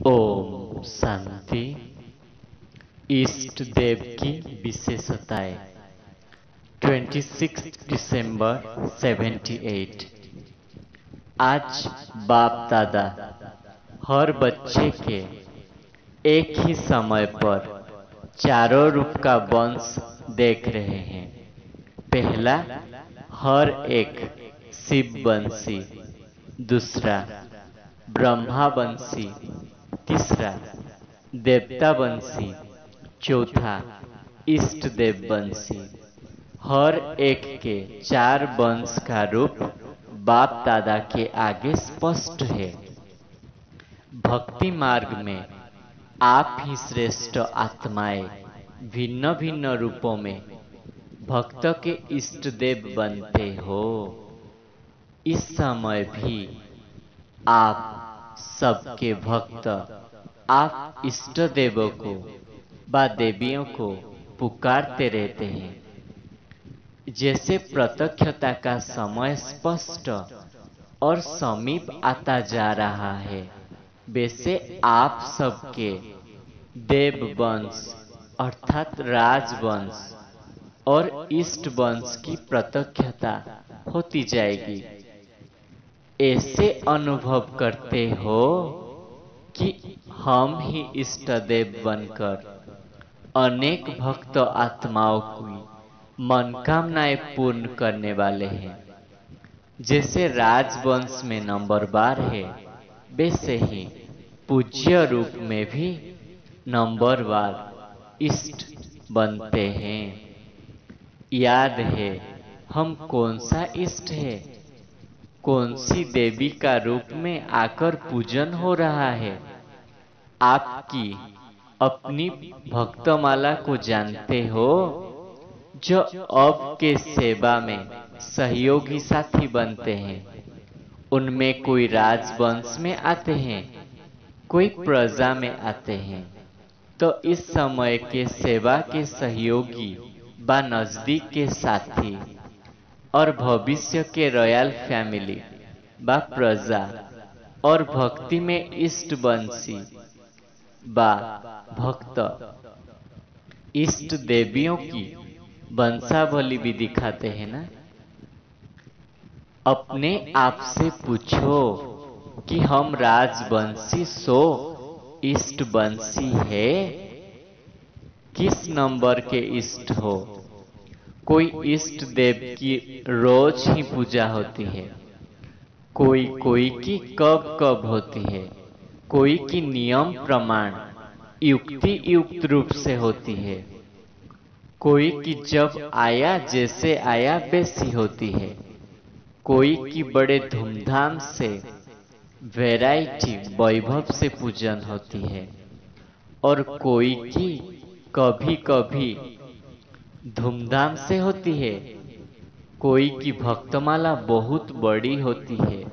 ओम शांति। इष्ट देव की विशेषताएं 26 दिसंबर 78। आज बाप दादा हर बच्चे के एक ही समय पर चारों रूप का वंश देख रहे हैं। पहला, हर एक शिव वंशी, दूसरा ब्रह्मा वंशी, तीसरा देवता वंशी, चौथा इष्ट देव वंशी। हर एक के चार वंश का रूप बाप दादा के आगे स्पष्ट है। भक्ति मार्ग में आप ही श्रेष्ठ आत्माएं भिन्न भिन्न रूपों में भक्त के इष्ट देव बनते हो। इस समय भी आप सबके भक्त आप इष्ट देवों को व देवियों को पुकारते रहते हैं। जैसे प्रत्यक्षता का समय स्पष्ट और समीप आता जा रहा है, वैसे आप सबके देव वंश अर्थात राजवंश और इष्ट वंश की प्रत्यक्षता होती जाएगी। ऐसे अनुभव करते हो कि हम ही इष्ट देव बनकर अनेक भक्त आत्माओं की मनोकामनाएं पूर्ण करने वाले हैं। जैसे राजवंश में नंबरवार है, वैसे ही पूज्य रूप में भी नंबरवार इष्ट बनते हैं। याद है हम कौन सा इष्ट है, कौन सी देवी का रूप में आकर पूजन हो रहा है। आपकी अपनी भक्तमाला को जानते हो, जो अब के सेवा में सहयोगी साथी बनते हैं। उनमें कोई राजवंश में आते हैं, कोई प्रजा में आते हैं। तो इस समय के सेवा के सहयोगी व नजदीक के साथी और भविष्य के रॉयल फैमिली व प्रजा और भक्ति में इष्ट वंशी व भक्त इष्ट देवियों की वंशावली भी दिखाते हैं ना। अपने आप से पूछो कि हम राजवंशी सो इष्ट वंशी है, किस नंबर के इष्ट हो। कोई इष्ट देव की रोज ही पूजा होती है, कोई कोई की कब कब होती है, कोई की नियम प्रमाण युक्ति युक्त रूप से होती है, कोई की जब आया जैसे आया वैसी होती है, कोई की बड़े धूमधाम से वैरायटी वैभव से पूजन होती है, और कोई की कभी कभी धूमधाम से होती है। कोई की भक्तमाला बहुत बड़ी होती है,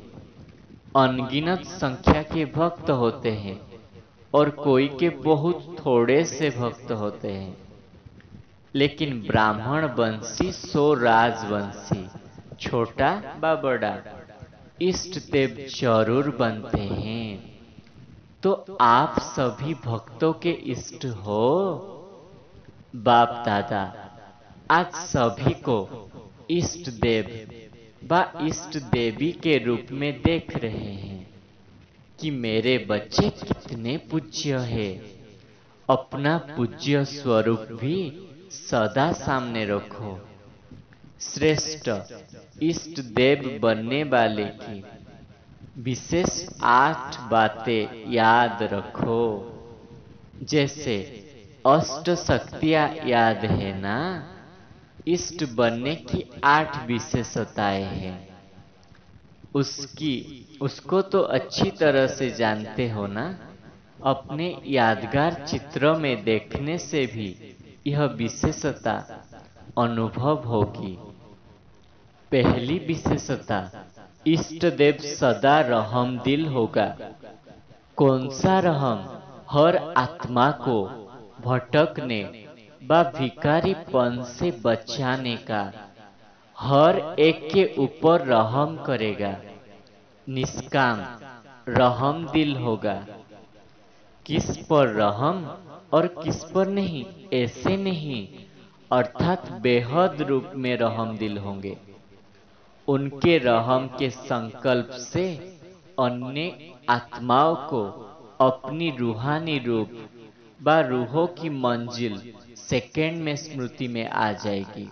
अनगिनत संख्या के भक्त होते हैं, और कोई के बहुत थोड़े से भक्त होते हैं। लेकिन ब्राह्मण वंशी सो राजवंशी, छोटा व बड़ा इष्ट देव जरूर बनते हैं। तो आप सभी भक्तों के इष्ट हो। बाप दादा आज सभी को इष्ट देव व इष्ट देवी के रूप में देख रहे हैं कि मेरे बच्चे कितने पूज्य है। अपना पूज्य स्वरूप भी सदा सामने रखो। श्रेष्ठ इष्ट देव बनने वाले की विशेष 8 बातें याद रखो। जैसे अष्ट शक्तियां याद है ना, इष्ट बनने की 8 विशेषताएं हैं। उसको तो अच्छी तरह से जानते हो ना। अपने यादगार चित्रों में देखने से भी यह विशेषता अनुभव होगी। पहली विशेषता, इष्ट देव सदा रहमदिल होगा। कौन सा रहम? हर आत्मा को भटकने व भिखारीपन से बचाने का, हर एक के ऊपर रहम करेगा। निष्काम रहमदिल होगा। किस पर रहम और किस पर नहीं, ऐसे नहीं, अर्थात बेहद रूप में रहम दिल होंगे। उनके रहम के संकल्प से अन्य आत्माओं को अपनी रूहानी रूप व रूहों की मंजिल सेकंड में स्मृति में आ जाएगी।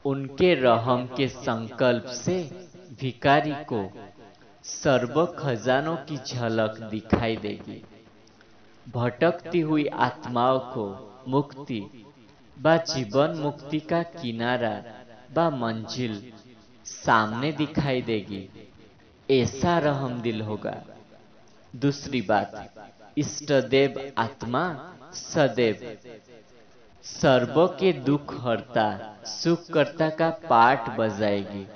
उनके रहम के संकल्प से भिखारी को सर्व खजानों की झलक दिखाई देगी। भटकती हुई आत्माओं को मुक्ति व जीवन मुक्ति का किनारा व मंजिल सामने दिखाई देगी। ऐसा रहम दिल होगा। दूसरी बात, इष्टदेव आत्मा सदैव सर्व के दुख हरता सुखकर्ता का पाठ बजाएगी।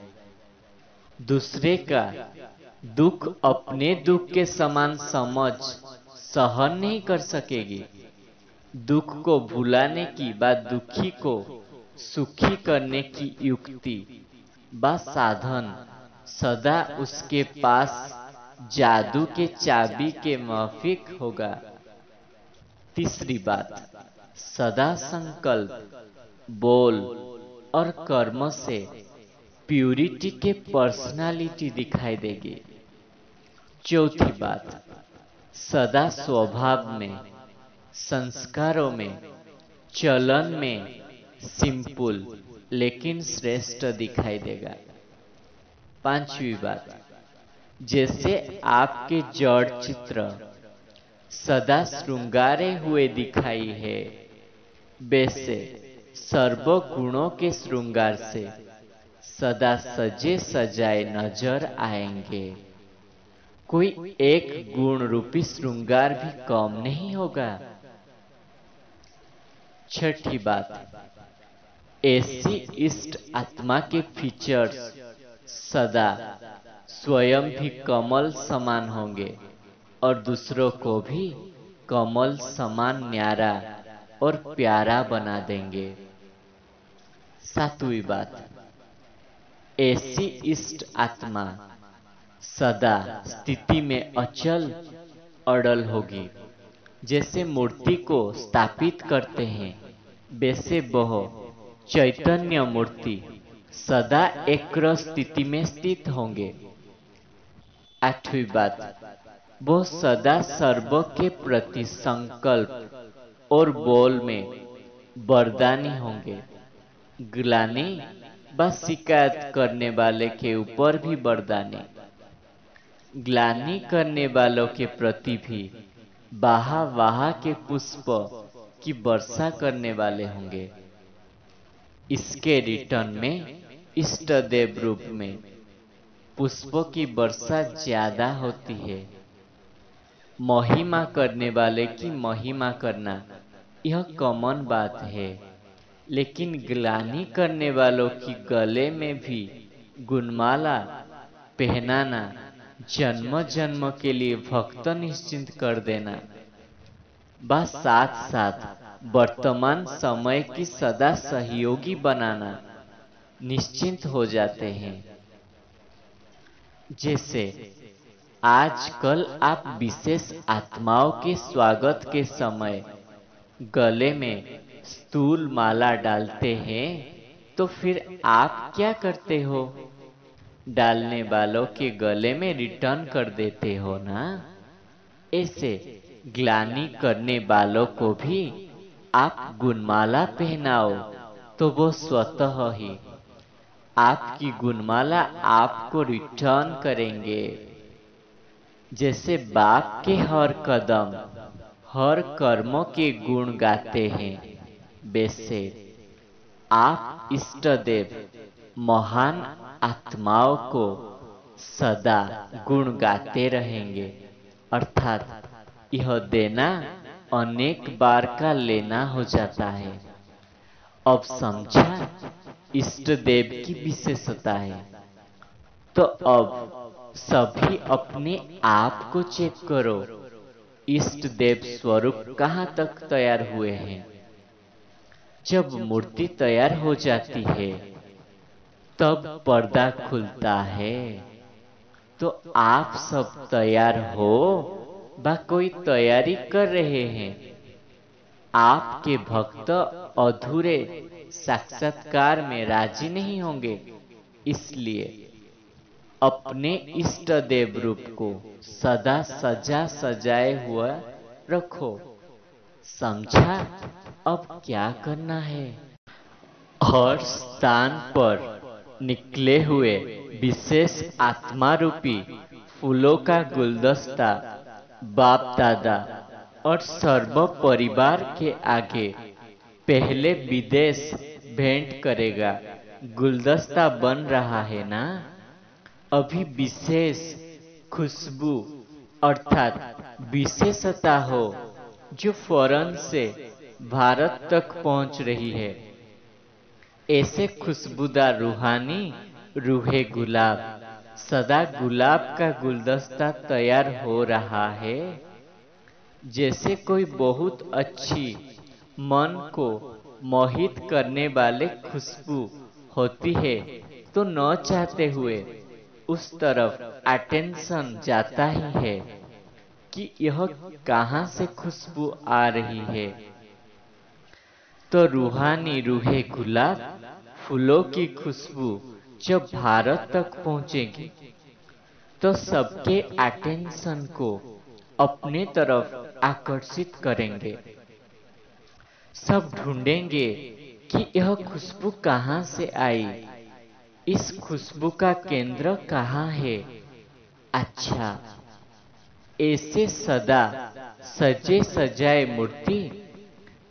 दूसरे का दुख अपने दुख के समान समझ सहन नहीं कर सकेगी। दुख को भुलाने की व दुखी को सुखी करने की युक्ति व साधन सदा उसके पास जादू के चाबी के माफिक होगा। तीसरी बात, सदा संकल्प, बोल और कर्म से प्यूरिटी के पर्सनालिटी दिखाई देगी। चौथी बात, सदा स्वभाव में, संस्कारों में, चलन में सिंपल लेकिन श्रेष्ठ दिखाई देगा। पांचवी बात, जैसे आपके जड़ चित्र सदा श्रृंगारे हुए दिखाई है, वैसे सर्व गुणों के श्रृंगार से सदा सजे सजाए नजर आएंगे। कोई एक गुण रूपी श्रृंगार भी कम नहीं होगा। छठी बात, ऐसी इष्ट आत्मा के फीचर्स सदा स्वयं भी कमल समान होंगे और दूसरों को भी कमल समान न्यारा और प्यारा बना देंगे। सातवीं बात, ऐसी इष्ट आत्मा सदा स्थिति में अचल अड़ल होगी। जैसे मूर्ति को स्थापित करते हैं, वैसे वह चैतन्य मूर्ति सदा एकाग्र स्थिति में स्थित होंगे। आठवीं बात, वो सदा सर्व के प्रति संकल्प और बोल में वरदानी होंगे। ग्लानि व शिकायत करने वाले के ऊपर भी वरदानी, ग्लानि करने वालों के प्रति भी वाहा वाहा के पुष्प की वर्षा करने वाले होंगे। इसके रिटर्न में इष्ट देव रूप में पुष्पों की वर्षा ज्यादा होती है। महिमा करने वाले की महिमा करना यह कॉमन बात है, लेकिन ग्लानि करने वालों की गले में भी गुणमाला पहनाना जन्म जन्म के लिए भक्त निश्चिंत कर देना, बस साथ साथ वर्तमान समय की सदा सहयोगी बनाना निश्चिंत हो जाते हैं। जैसे आजकल आप विशेष आत्माओं के स्वागत के समय गले में स्थूल माला डालते हैं, तो फिर आप क्या करते हो? डालने वालों के गले में रिटर्न कर देते हो ना। ऐसे ग्लानि करने वालों को भी आप गुणमाला पहनाओ तो वो स्वतः ही आपकी गुणमाला आपको रिटर्न करेंगे। जैसे बाप के हर कदम हर कर्मों के गुण गाते हैं, वैसे आप इष्ट देव महान आत्माओं को सदा गुण गाते रहेंगे। अर्थात यह देना अनेक बार का लेना हो जाता है। अब समझा इष्ट देव की विशेषता है। तो अब सभी अपने आप को चेक करो, इष्ट देव स्वरूप कहाँ तक तैयार हुए हैं। जब मूर्ति तैयार हो जाती है तब पर्दा खुलता है। तो आप सब तैयार हो व कोई तैयारी कर रहे हैं। आपके भक्त अधूरे साक्षात्कार में राजी नहीं होंगे, इसलिए अपने इष्ट देव रूप को सदा सजा सजाए हुआ रखो। समझा? अब क्या करना है? हर स्थान पर निकले हुए विशेष आत्मा रूपी फूलों का गुलदस्ता बाप दादा और सर्व परिवार के आगे पहले विदेश भेंट करेगा। गुलदस्ता बन रहा है ना? अभी विशेष खुशबू अर्थात विशेषता हो जो फौरन से भारत तक पहुंच रही है। ऐसे खुशबूदार रूहानी रूहे गुलाब, सदा गुलाब का गुलदस्ता तैयार हो रहा है। जैसे कोई बहुत अच्छी मन को मोहित करने वाले खुशबू होती है, तो न चाहते हुए उस तरफ अटेंशन जाता ही है कि यह कहां से खुशबू आ रही है। तो रूहानी रूहे गुलाब फूलों की खुशबू जब भारत तक पहुंचेगी तो सबके अटेंशन को अपने तरफ आकर्षित करेंगे। सब ढूंढेंगे कि यह खुशबू कहां से आई, इस खुशबू का केंद्र कहां है। अच्छा, ऐसे सदा सजे सजाए मूर्ति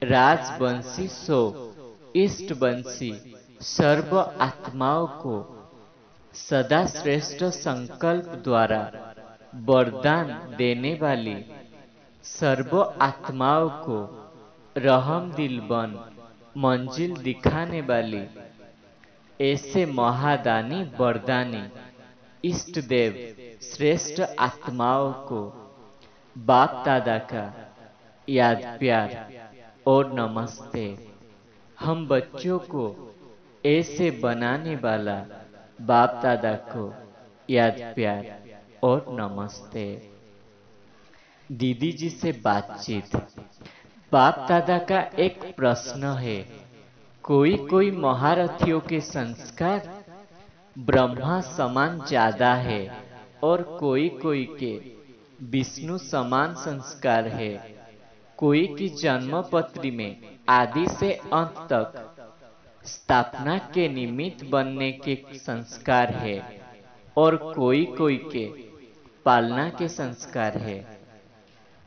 राजवंशी सो इष्ट बंसी सर्व आत्माओं को सदा श्रेष्ठ संकल्प द्वारा वरदान देने वाली, सर्व आत्माओं को रहम दिल बन मंजिल दिखाने वाली, ऐसे महादानी वरदानी इष्ट देव श्रेष्ठ आत्माओं को बाप दादा का याद प्यार और नमस्ते। हम बच्चों को ऐसे बनाने वाला बाप दादा को याद प्यार और नमस्ते। दीदी जी से बातचीत। बाप दादा का एक प्रश्न है, कोई कोई महारथियों के संस्कार ब्रह्मा समान ज्यादा है और कोई कोई के विष्णु समान संस्कार है। कोई की जन्म पत्री में आदि से अंत तक स्थापना के निमित्त बनने के संस्कार है और कोई कोई के पालना के संस्कार है।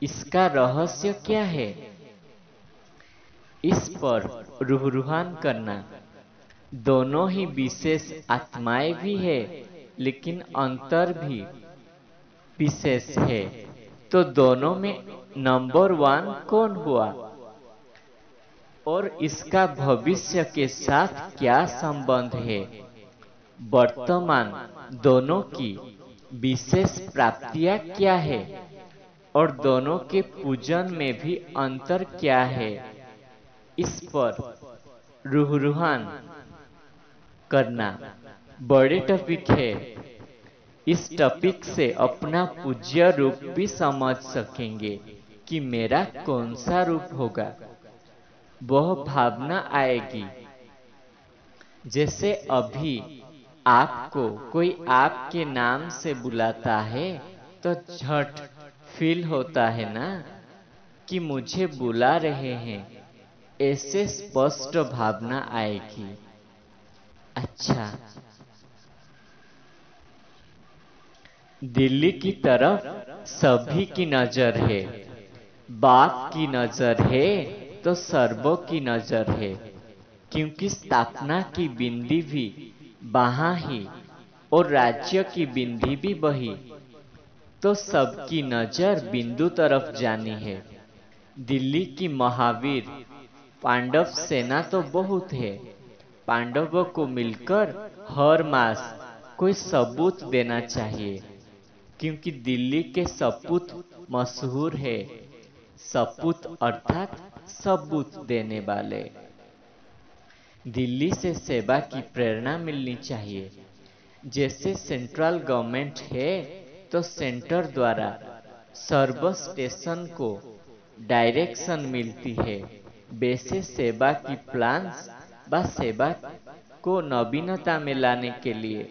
इसका रहस्य क्या है? इस पर रूहान करना। दोनों ही विशेष आत्माएं भी है, लेकिन अंतर भी विशेष है। तो दोनों में नंबर 1 कौन हुआ और इसका भविष्य के साथ क्या संबंध है? वर्तमान दोनों की विशेष प्राप्तियां क्या है और दोनों के पूजन में भी अंतर क्या है? इस पर रूहान करना बड़े टॉपिक है। इस टॉपिक से अपना पूज्य रूप भी समझ सकेंगे कि मेरा कौन सा रूप होगा। वह भावना आएगी। जैसे अभी आपको कोई आपके नाम से बुलाता है तो झट फील होता है ना कि मुझे बुला रहे हैं। ऐसे स्पष्ट भावना आएगी। अच्छा, दिल्ली की तरफ सभी की नजर है। बाप की नजर है तो सर्वों की नजर है, क्योंकि स्थापना की बिंदी भी वहां ही और राज्य की बिंदी भी वही। तो सबकी नजर बिंदु तरफ जानी है। दिल्ली की महावीर पांडव सेना तो बहुत है। पांडवों को मिलकर हर मास कोई सबूत देना चाहिए, क्योंकि दिल्ली के सपूत मशहूर है। सपूत अर्थात सबूत देने वाले। दिल्ली से सेवा की प्रेरणा मिलनी चाहिए। जैसे सेंट्रल गवर्नमेंट है तो सेंटर द्वारा सर्व स्टेशन को डायरेक्शन मिलती है। वैसे सेवा की प्लान्स व सेवा को नवीनता में लाने के लिए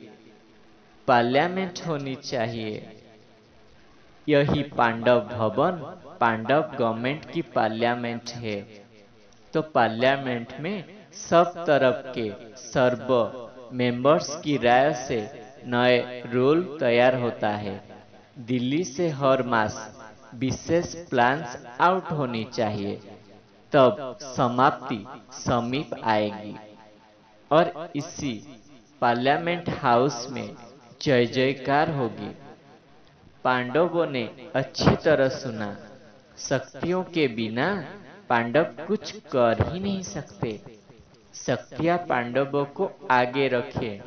पार्लियामेंट होनी चाहिए। यही पांडव भवन पांडव गवर्नमेंट की पार्लियामेंट है। तो पार्लियामेंट में सब तरफ के सर्व मेंबर्स की राय से नए रूल तैयार होता है। दिल्ली से हर मास विशेष प्लान्स आउट होनी चाहिए, तब समाप्ति समीप आएगी। और इसी पार्लियामेंट हाउस में जय जयकार होगी। पांडवों ने अच्छी तरह सुना। शक्तियों के बिना पांडव कुछ कर ही नहीं सकते। शक्तियां पांडवों को आगे रखे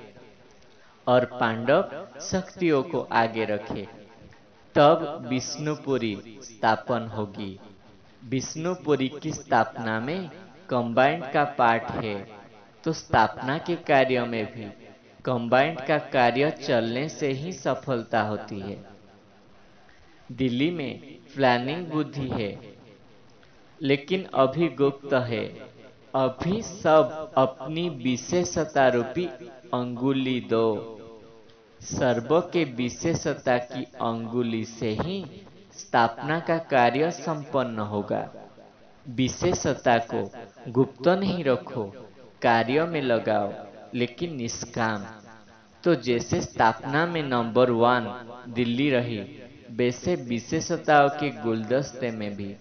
और पांडव शक्तियों को आगे रखे, तब विष्णुपुरी स्थापन होगी। विष्णुपुरी की स्थापना में कंबाइंड का पार्ट है, तो स्थापना के कार्य में भी कंबाइंड का कार्य चलने से ही सफलता होती है। दिल्ली में प्लानिंग बुद्धि है, लेकिन अभी गुप्त है। अभी सब अपनी विशेषता रूपी अंगुली दो। सर्व के विशेषता की अंगुली से ही स्थापना का कार्य संपन्न होगा। विशेषता को गुप्त नहीं रखो, कार्य में लगाओ, लेकिन निष्काम। तो जैसे स्थापना में नंबर 1 दिल्ली रही, वैसे विशेषताओं के गुलदस्ते में भी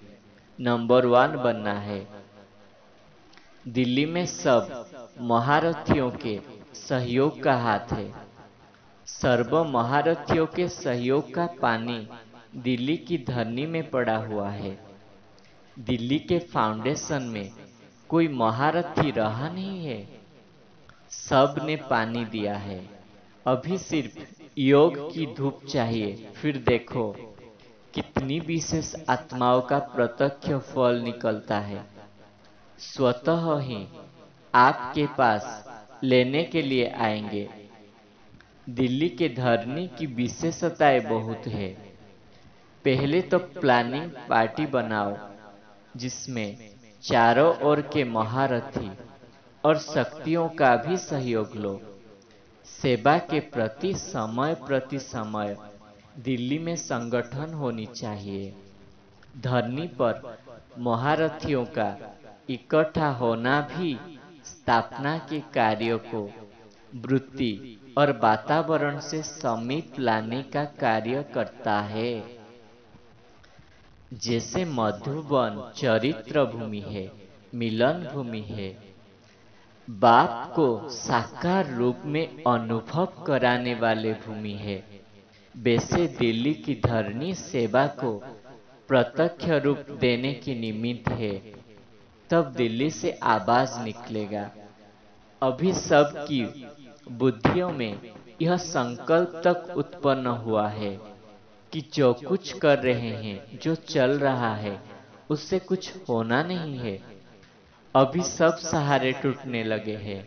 नंबर 1 बनना है। दिल्ली में सब महारथियों के सहयोग का हाथ है। सर्व महारथियों के सहयोग का पानी दिल्ली की धरनी में पड़ा हुआ है। दिल्ली के फाउंडेशन में कोई महारथी रहा नहीं है, सब ने पानी दिया है। अभी सिर्फ योग की धूप चाहिए, फिर देखो कितनी विशेष आत्माओं का प्रत्यक्ष फल निकलता है। स्वतः ही आपके पास लेने के लिए आएंगे। दिल्ली के धरनी की विशेषताएं बहुत है। पहले तो प्लानिंग पार्टी बनाओ, जिसमें चारों ओर के महारथी और शक्तियों का भी सहयोग लो। सेवा के प्रति समय दिल्ली में संगठन होनी चाहिए। धरनी पर महारथियों का इकट्ठा होना भी स्थापना के कार्यों को वृत्ति और वातावरण से समीप लाने का कार्य करता है। जैसे मधुबन चरित्र भूमि है, मिलन भूमि है, बाप को साकार रूप में अनुभव कराने वाले भूमि है, वैसे दिल्ली की धरनी सेवा को प्रत्यक्ष रूप देने की निमित्त है। तब दिल्ली से आवाज निकलेगा। अभी सबकी बुद्धियों में यह संकल्प तक उत्पन्न हुआ है कि जो कुछ कर रहे हैं, जो चल रहा है, उससे कुछ होना नहीं है। अभी सब सहारे टूटने लगे हैं।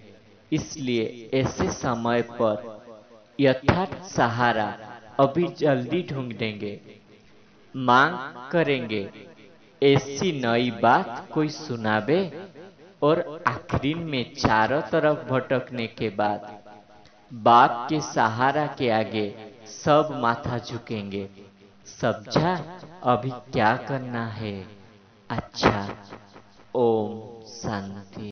इसलिए ऐसे समय पर यथार्थ सहारा अभी जल्दी ढूंढेंगे, मांग करेंगे। ऐसी नई बात कोई सुनावे, और आखिरी में चारों तरफ भटकने के बाद बाप के सहारा के आगे सब माथा झुकेंगे। समझा अभी क्या करना है? अच्छा, ओम शांति।